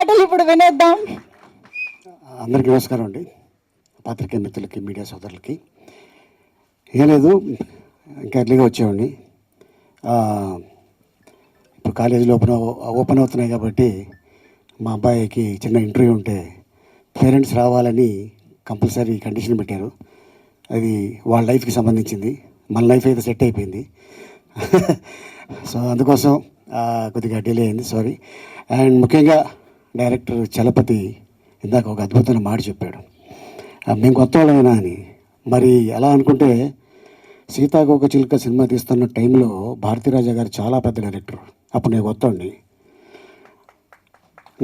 మాటలు ఇప్పుడు వినేద్దాం. అందరికీ నమస్కారం అండి, పాత్రికేయ మిత్రులకి, మీడియా సోదరులకి. ఏం లేదు, ఇంకా ఎర్లీగా వచ్చేవాడిని. ఇప్పుడు కాలేజీలో ఓపెన్ అవుతున్నాయి కాబట్టి మా అబ్బాయికి చిన్న ఇంటర్వ్యూ ఉంటే పేరెంట్స్ రావాలని కంపల్సరీ కండిషన్ పెట్టారు. అది వాళ్ళ లైఫ్కి సంబంధించింది, మన లైఫ్ అయితే సెట్ అయిపోయింది. సో అందుకోసం కొద్దిగా డిలే అయింది, సారీ. అండ్ ముఖ్యంగా డైరెక్టర్ చలపతి ఇందాక ఒక అద్భుతమైన మాట చెప్పాడు, మేము కొత్త వాళ్ళమైనా అని. మరి ఎలా అనుకుంటే సీతాకోకచిలుక సినిమా తీస్తున్న టైంలో భారతీరాజా గారు చాలా పెద్ద డైరెక్టర్, అప్పుడు నేను కొత్తవాడిని.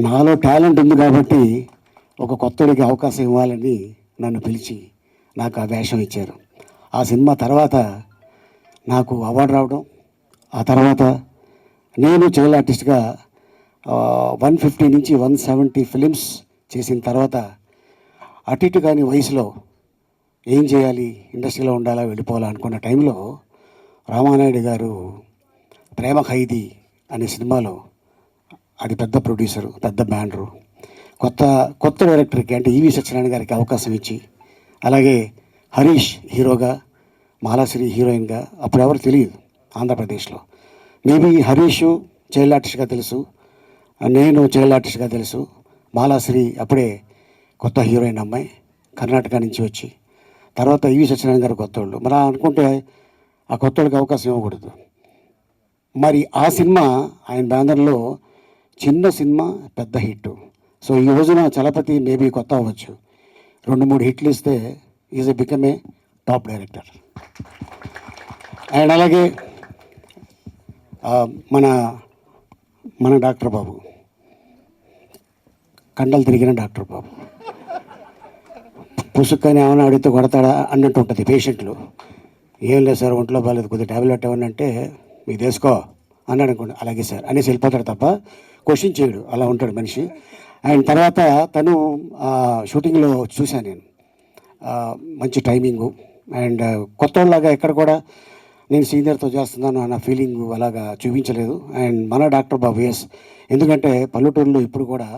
నాలో టాలెంట్ ఉంది కాబట్టి ఒక కొత్తడికి అవకాశం ఇవ్వాలని నన్ను పిలిచి నాకు ఆ వేషం ఇచ్చారు. ఆ సినిమా తర్వాత నాకు అవార్డు రావడం, ఆ తర్వాత నేను చైల్డ్ ఆర్టిస్ట్గా 150 నుంచి 170 ఫిలిమ్స్ చేసిన తర్వాత అటు ఇటు కాని వయసులో ఏం చేయాలి, ఇండస్ట్రీలో ఉండాలా, వెళ్ళిపోవాలా అనుకున్న టైంలో రామానాయుడు గారు ప్రేమ ఖైదీ అనే సినిమాలో, అది పెద్ద ప్రొడ్యూసరు, పెద్ద బ్యానరు, కొత్త డైరెక్టర్కి అంటే ఈవి సత్యనారాయణ గారికి అవకాశం ఇచ్చి, అలాగే హరీష్ హీరోగా, మాలాశ్రీ హీరోయిన్గా, అప్పుడు ఎవరు తెలియదు ఆంధ్రప్రదేశ్లో. మేబీ హరీష్ చైల్డ్ ఆర్టిస్ట్గా తెలుసు, నేను చైల్డ్ ఆర్టిస్ట్గా తెలుసు, మాలాశ్రీ అప్పుడే కొత్త హీరోయిన్ అమ్మాయి, కర్ణాటక నుంచి వచ్చి, తర్వాత ఈవి సత్యనారాయణ గారు కొత్తోళ్ళు. మరి అనుకుంటే ఆ కొత్తోళ్ళకి అవకాశం ఇవ్వకూడదు. మరి ఆ సినిమా ఆయన బ్యానర్లో చిన్న సినిమా పెద్ద హిట్. సో ఈ రోజున చలపతి మేబీ కొత్త అవ్వచ్చు, 2-3 హిట్లు ఇస్తే is become a top director. And అలాగే మన డాక్టర్ బాబు, కండలు తిరిగిన డాక్టర్ బాబు, పుసుక్కని ఏమైనా అడిగితే కొడతాడా అన్నట్టు ఉంటుంది పేషెంట్లు. ఏం లేదు సార్, ఒంట్లో బాగాలేదు, కొద్దిగా ట్యాబ్లెట్ ఏమన్నా అంటే మీకు తీసుకో అన్నాడు అనుకోండి, అలాగే సార్ అనేసి వెళ్ళిపోతాడు తప్ప క్వశ్చన్ చేయడు, అలా ఉంటాడు మనిషి. అండ్ తర్వాత తను షూటింగ్లో చూశాను నేను, మంచి టైమింగు. అండ్ కొత్త వాళ్ళలాగా ఎక్కడ కూడా నేను సీనియర్తో చేస్తున్నాను అన్న ఫీలింగ్ అలాగా చూపించలేదు. అండ్ మన డాక్టర్ బాబు, ఎస్, ఎందుకంటే పల్లెటూరులో ఇప్పుడు కూడా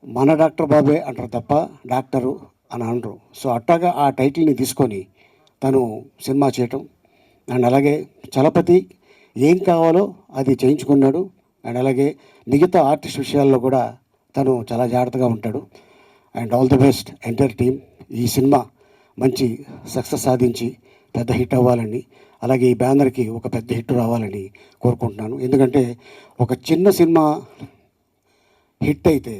మన డాక్టర్ బాబే అంటారు తప్ప డాక్టరు అని అనరు. సో అట్టాగా ఆ టైటిల్ని తీసుకొని తను సినిమా చేయటం. అండ్ అలాగే చలపతి ఏం కావాలో అది చేయించుకున్నాడు. అండ్ అలాగే మిగతా ఆర్టిస్ట్ విషయాల్లో కూడా తను చాలా జాగ్రత్తగా ఉంటాడు. And all the best entire team. ఈ సినిమా మంచి సక్సెస్ సాధించి పెద్ద హిట్ అవ్వాలని, అలాగే ఈ బ్యానర్కి ఒక పెద్ద హిట్ రావాలని కోరుకుంటున్నాను. ఎందుకంటే ఒక చిన్న సినిమా హిట్ అయితే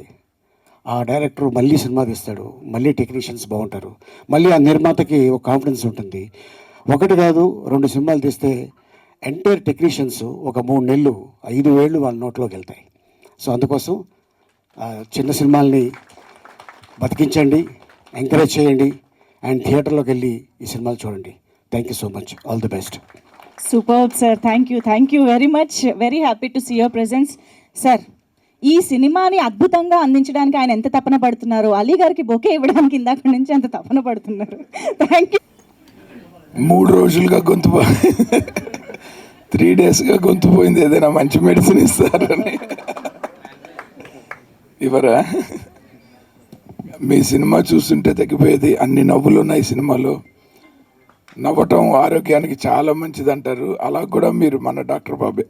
ఆ డైరెక్టర్ మళ్ళీ సినిమా తీస్తాడు, మళ్ళీ టెక్నీషియన్స్ బాగుంటారు, మళ్ళీ ఆ నిర్మాతకి ఒక కాన్ఫిడెన్స్ ఉంటుంది. 1 కాదు 2 సినిమాలు తీస్తే ఎంటైర్ టెక్నీషియన్స్ ఒక 3 నెలలు 5 ఏళ్ళు వాళ్ళ నోట్లోకి వెళ్తాయి. సో అందుకోసం చిన్న సినిమాల్ని బతికించండి, ఎంకరేజ్ చేయండి, అండ్ థియేటర్లోకి వెళ్ళి ఈ సినిమాలు చూడండి. Thank you so much, all the best. Super sir, thank you very much. Very happy to see your presence sir. ఈ సినిమాని అద్భుతంగా అందించడానికి ఆయన ఎంత తపన పడుతున్నారు, అలీ గారికి బొకే ఇవ్వడానికి ఇందాక నుంచి అంత తపన పడుతున్నారు. Thank you. 3 రోజులుగా గొంతు 3 డేస్గా గొంతు పోయింది, ఏదైనా మంచి మెడిసిన్ ఇస్తారని. ఇవరా మీ సినిమా చూస్తుంటే తగ్గిపోయేది, అన్ని నవ్వులు ఉన్నాయి సినిమాలో. నవ్వటం ఆరోగ్యానికి చాలా మంచిది అంటారు, అలా కూడా మీరు మన డాక్టర్ బాబే.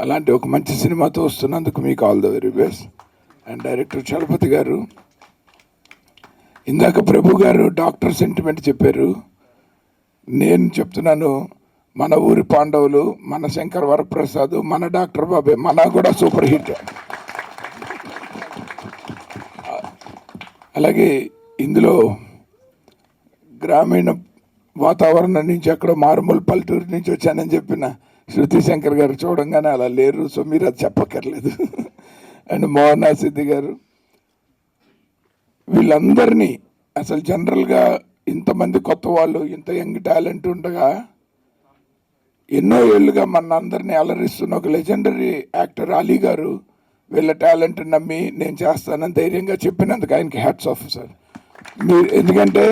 అలాంటి ఒక మంచి సినిమాతో వస్తున్నందుకు మీకు all the very best. And director Chalapathi గారు, ఇందాక ప్రభు గారు డాక్టర్ సెంటిమెంట్ చెప్పారు, నేను చెప్తున్నాను మన ఊరి పాండవులు, మన శంకర్ వరప్రసాద్, మన డాక్టర్ బాబే, మన కూడా సూపర్ హిట్. అలాగే ఇందులో గ్రామీణ వాతావరణం నుంచి అక్కడ మారుమూల పల్లెటూరు నుంచి వచ్చానని చెప్పిన శృతి శంకర్ గారు చూడంగానే అలా లేరు, సో మీరు అది చెప్పక్కర్లేదు. అండ్ మోహనా సిద్ధి గారు, వీళ్ళందరినీ అసలు జనరల్గా ఇంతమంది కొత్త వాళ్ళు, ఇంత యంగ్ టాలెంట్ ఉండగా ఎన్నో ఏళ్ళుగా మన అందరినీ అలరిస్తున్న ఒక లెజెండరీ యాక్టర్ అలీ గారు వీళ్ళ టాలెంట్ నమ్మి నేను చేస్తానని ధైర్యంగా చెప్పినందుకు ఆయనకి హ్యాట్స్ ఆఫ్ సార్. మీరు ఎందుకంటే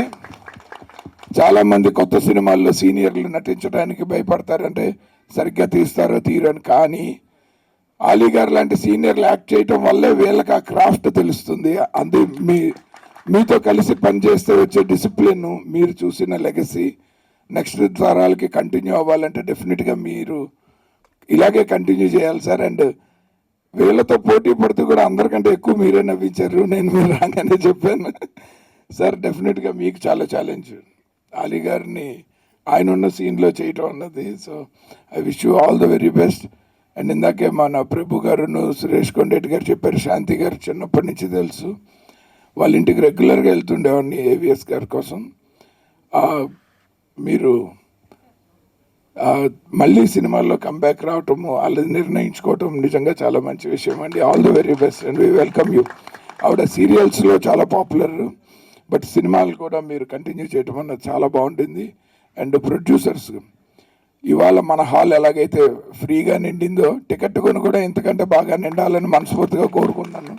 చాలామంది కొత్త సినిమాల్లో సీనియర్లు నటించడానికి భయపడతారంటే సరిగ్గా తీస్తారో తీరని, కానీ ఆలీ గారు లాంటి సీనియర్లు యాక్ట్ చేయటం వల్లే వీళ్ళకి ఆ క్రాఫ్ట్ తెలుస్తుంది. అది మీతో కలిసి పనిచేస్తే వచ్చే డిసిప్లిన్, మీరు చూసిన లెగసీ నెక్స్ట్ తరాలకి కంటిన్యూ అవ్వాలంటే డెఫినెట్గా మీరు ఇలాగే కంటిన్యూ చేయాలి సార్. అండ్ వీళ్ళతో పోటీ పడుతూ కూడా అందరికంటే ఎక్కువ మీరే నవ్వించారు. నేను మీరు రాగానే చెప్పాను సార్, డెఫినెట్గా మీకు చాలా ఛాలెంజ్ ఆలీ గారిని ఆయన ఉన్న సీన్లో చేయటం అన్నది. So I wish you all the very best. And ఇందాకే మన ప్రభు గారును సురేష్ కొండేటి గారు చెప్పారు, శాంతి గారు చిన్నప్పటి నుంచి తెలుసు, వాళ్ళ ఇంటికి రెగ్యులర్గా వెళ్తుండేవాడిని ఏవిఎస్ గారి కోసం. మీరు మళ్ళీ సినిమాల్లో కంబ్యాక్ రావటము, వాళ్ళది నిర్ణయించుకోవటం నిజంగా చాలా మంచి విషయం అండి. All the very best and we welcome you. ఆవిడ సీరియల్స్లో చాలా పాపులర్, బట్ సినిమాలు కూడా మీరు కంటిన్యూ చేయటం అన్నది చాలా బాగుంటుంది. అండ్ ప్రొడ్యూసర్స్, ఇవాళ మన హాల్ ఎలాగైతే ఫ్రీగా నిండిందో టికెట్ కొని కూడా ఇంతకంటే బాగా నిండాలని మనస్ఫూర్తిగా కోరుకున్నాను.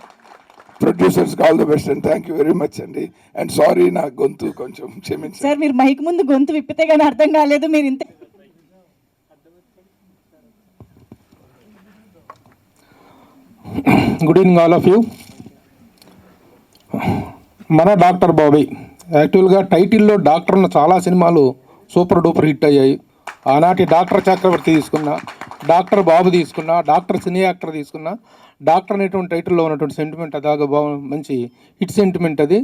ప్రొడ్యూసర్స్కి all the best and thank you very much అండి. అండ్ సారీ, నా గొంతు కొంచెం క్షమించండి సార్. మీరు మైక్ ముందు గొంతు విప్పితే కానీ అర్థం కాలేదు. మీరు ఇంత good evening all of you. మన డాక్టర్ బాబీ, యాక్చువల్గా టైటిల్లో డాక్టర్ ఉన్న చాలా సినిమాలు సూపర్ డూపర్ హిట్ అయ్యాయి. ఆనాటి డాక్టర్ చక్రవర్తి తీసుకున్నా, డాక్టర్ బాబు తీసుకున్నా, డాక్టర్ సినీ యాక్టర్ తీసుకున్నా, డాక్టర్ అనేటువంటి టైటిల్లో ఉన్నటువంటి సెంటిమెంట్ అదాగా మంచి హిట్ సెంటిమెంట్ అది.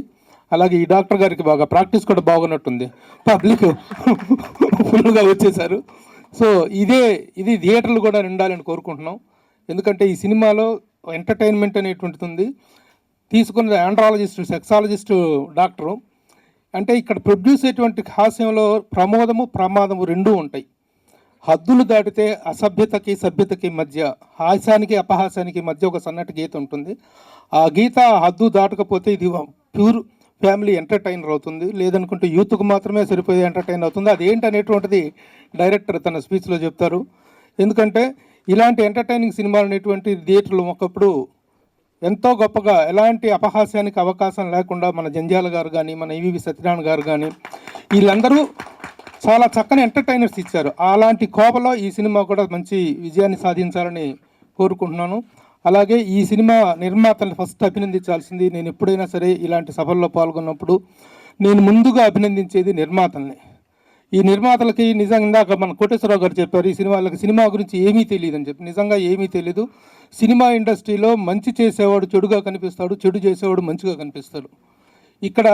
అలాగే ఈ డాక్టర్ గారికి బాగా ప్రాక్టీస్ కూడా బాగున్నట్టుంది, పబ్లిక్ ఫుల్గా వచ్చేసారు. సో ఇది థియేటర్లు కూడా నిండాలని కోరుకుంటున్నాం. ఎందుకంటే ఈ సినిమాలో ఎంటర్టైన్మెంట్ అనేటువంటిది ఉంది. తీసుకున్నది ఆండ్రాలజిస్టు, సెక్సాలజిస్టు డాక్టరు. అంటే ఇక్కడ ప్రొడ్యూస్ అయ్యేటువంటి హాస్యంలో ప్రమోదము ప్రమాదము రెండూ ఉంటాయి. హద్దులు దాటితే అసభ్యతకి సభ్యతకి మధ్య, హాస్యానికి అపహాస్యానికి మధ్య ఒక సన్నటి గీత ఉంటుంది. ఆ గీత హద్దు దాటకపోతే ఇది ప్యూర్ ఫ్యామిలీ ఎంటర్టైనర్ అవుతుంది, లేదనుకుంటే యూత్కు మాత్రమే సరిపోయే ఎంటర్టైన్ అవుతుంది. అదేంటి అనేటువంటిది డైరెక్టర్ తన స్పీచ్లో చెప్తారు. ఎందుకంటే ఇలాంటి ఎంటర్టైనింగ్ సినిమాలు అనేటువంటి థియేటర్లు ఒకప్పుడు ఎంతో గొప్పగా, ఎలాంటి అపహాస్యానికి అవకాశం లేకుండా మన జంజాల గారు కానీ, మన ఈవీవి సత్యనారాయణ గారు కానీ, వీళ్ళందరూ చాలా చక్కని ఎంటర్టైనర్స్ ఇచ్చారు. అలాంటి కోపలో ఈ సినిమా కూడా మంచి విజయాన్ని సాధించాలని కోరుకుంటున్నాను. అలాగే ఈ సినిమా నిర్మాతలను ఫస్ట్ అభినందించాల్సింది, నేను ఎప్పుడైనా సరే ఇలాంటి సభల్లో పాల్గొన్నప్పుడు నేను ముందుగా అభినందించేది నిర్మాతల్ని. ఈ నిర్మాతలకి నిజంగా ఇందాక మన కోటేశ్వరరావు గారు చెప్పారు, ఈ సినిమా గురించి ఏమీ తెలియదు అని చెప్పి. నిజంగా ఏమీ తెలీదు. సినిమా ఇండస్ట్రీలో మంచి చేసేవాడు చెడుగా కనిపిస్తాడు, చెడు చేసేవాడు మంచిగా కనిపిస్తాడు. ఇక్కడ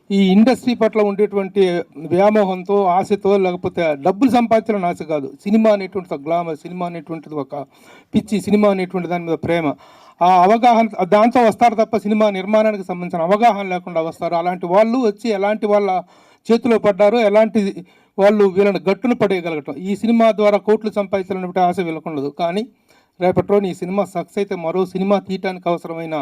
ఈ ఇండస్ట్రీ పట్ల ఉండేటువంటి వ్యామోహంతో, ఆశతో, లేకపోతే డబ్బులు సంపాదించాలని ఆశ కాదు, సినిమా అనేటువంటిది ఒక గ్లామర్, సినిమా అనేటువంటిది ఒక పిచ్చి, సినిమా అనేటువంటి దాని మీద ప్రేమ, ఆ అవగాహన, దాంతో వస్తారు తప్ప సినిమా నిర్మాణానికి సంబంధించిన అవగాహన లేకుండా వస్తారు. అలాంటి వాళ్ళు వచ్చి ఎలాంటి వాళ్ళ చేతిలో పడ్డారో, ఎలాంటి వాళ్ళు వీళ్ళని గట్టును పడేయగలగటం, ఈ సినిమా ద్వారా కోట్లు సంపాదించాలనే ఆశ వీళ్ళకుండదు. కానీ రేపటి రోజున ఈ సినిమా సక్సెస్ అయితే మరో సినిమా తీయటానికి అవసరమైన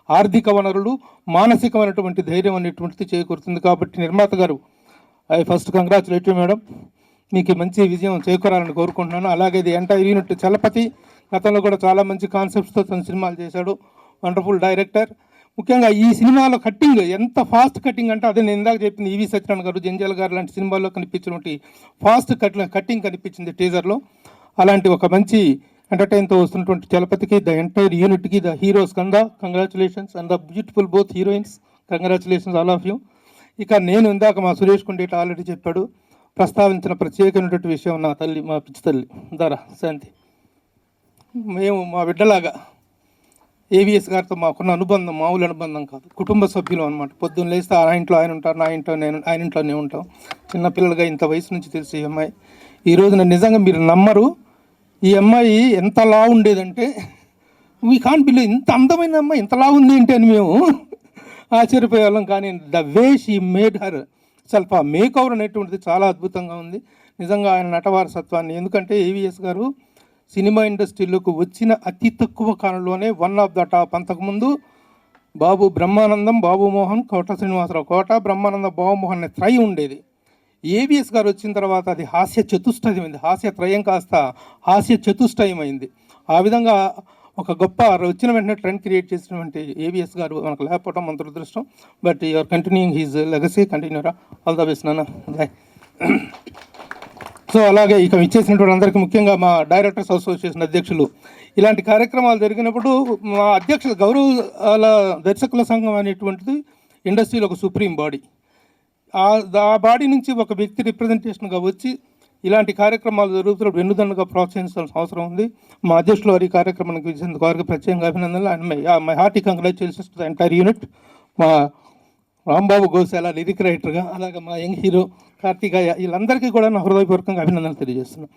ఆర్థిక వనరులు, మానసికమైనటువంటి ధైర్యం అనేటువంటిది చేకూరుతుంది. కాబట్టి నిర్మాత గారు, I first congratulate you madam, మీకు మంచి విజయం చేకూరాలని కోరుకుంటున్నాను. అలాగే ఇది ఎంటైర్ యూనిట్, చలపతి గతంలో కూడా చాలా మంచి కాన్సెప్ట్స్తో తన సినిమాలు చేశాడు, వండర్ఫుల్ డైరెక్టర్. ముఖ్యంగా ఈ సినిమాలో కట్టింగ్ ఎంత ఫాస్ట్ కట్టింగ్ అంటే, అదే నేను ఇందాక చెప్పింది, ఈవి సత్యనారాయణ గారు, జంజాల గారు లాంటి సినిమాల్లో కనిపించినటువంటి ఫాస్ట్ కట్టింగ్ కనిపించింది టీజర్లో. అలాంటి ఒక మంచి ఎంటర్టైన్తో వస్తున్నటువంటి చలపతికి, ద ఎంటైర్ యూనిట్కి, the heroes congratulations, and the beautiful both heroines, congratulations all of you. ఇక నేను ఇందాక మా సురేష్ కొండేటి ఆల్రెడీ చెప్పాడు, ప్రస్తావించిన ప్రత్యేకమైనటువంటి విషయం, నా తల్లి, మా పిచ్చి తల్లి ధర శాంతి, మేము మా బిడ్డలాగా ఏవిఎస్ గారితో మాకున్న అనుబంధం మామూలు అనుబంధం కాదు, కుటుంబ సభ్యులు అనమాట. పొద్దున్న లేస్తే ఆ ఇంట్లో ఆయన ఉంటారు, నా ఇంట్లో నేను, ఆయన ఇంట్లోనే ఉంటాం. చిన్నపిల్లలుగా ఇంత వయసు నుంచి తెలిసి ఈ అమ్మాయి ఈ రోజున నిజంగా మీరు నమ్మరు, ఈ అమ్మాయి ఎంత లా ఉండేదంటే, వీ కాంట్ బిలీవ్, ఇంత అందమైన అమ్మాయి ఇంత లా ఉంది ఏంటి అని మేము ఆశ్చర్యపోయేవాళ్ళం. కానీ the way she made her self, ఆ మేక్ ఓవర్ అనేటువంటిది చాలా అద్భుతంగా ఉంది నిజంగా ఆయన నటవారసత్వాన్ని. ఎందుకంటే ఏవిఎస్ గారు సినిమా ఇండస్ట్రీలోకి వచ్చిన అతి తక్కువ కాలంలోనే వన్ ఆఫ్ ద టాప్. అంతకుముందు బాబు బ్రహ్మానందం, బాబు మోహన్, కోట శ్రీనివాసరావు, కోట బ్రహ్మానందం, బాబుమోహన్ అనే త్రయం ఉండేది. ఏవిఎస్ గారు వచ్చిన తర్వాత అది హాస్య చతుష్టయమైంది, హాస్య త్రయం కాస్త హాస్య చతుష్టయం అయింది. ఆ విధంగా ఒక గొప్ప వచ్చిన వెంటనే ట్రెండ్ క్రియేట్ చేసినటువంటి ఏవిఎస్ గారు మనకు లేకపోవడం మన దురదృష్టం. But you are continuing his legacy, కంటిన్యూరా. ఆల్ ద బెస్ట్ నాన్న. సో అలాగే ఇక ఇచ్చేసినటువంటి అందరికీ, ముఖ్యంగా మా డైరెక్టర్స్ అసోసియేషన్ అధ్యక్షులు, ఇలాంటి కార్యక్రమాలు జరిగినప్పుడు మా అధ్యక్షుల గౌరవ దర్శకుల సంఘం అనేటువంటిది ఇండస్ట్రీలో ఒక సుప్రీం బాడీ. ఆ బాడీ నుంచి ఒక వ్యక్తి రిప్రజెంటేషన్గా వచ్చి ఇలాంటి కార్యక్రమాలు జరుగుతున్నప్పుడు వెన్నుదన్నుగా ప్రోత్సహించాల్సిన అవసరం ఉంది. మా అధ్యక్షులు వారి కార్యక్రమానికి ఇచ్చేందుకు వారికి ప్రత్యేకంగా అభినందనలు. And my hearty congratulations to the entire unit. మా రాంబాబు గోశాల లిరిక్ రైటర్గా, అలాగే మా యంగ్ హీరో కార్తికేయ, వీళ్ళందరికీ కూడా నా హృదయపూర్వకంగా అభినందనలు తెలియజేస్తున్నాను.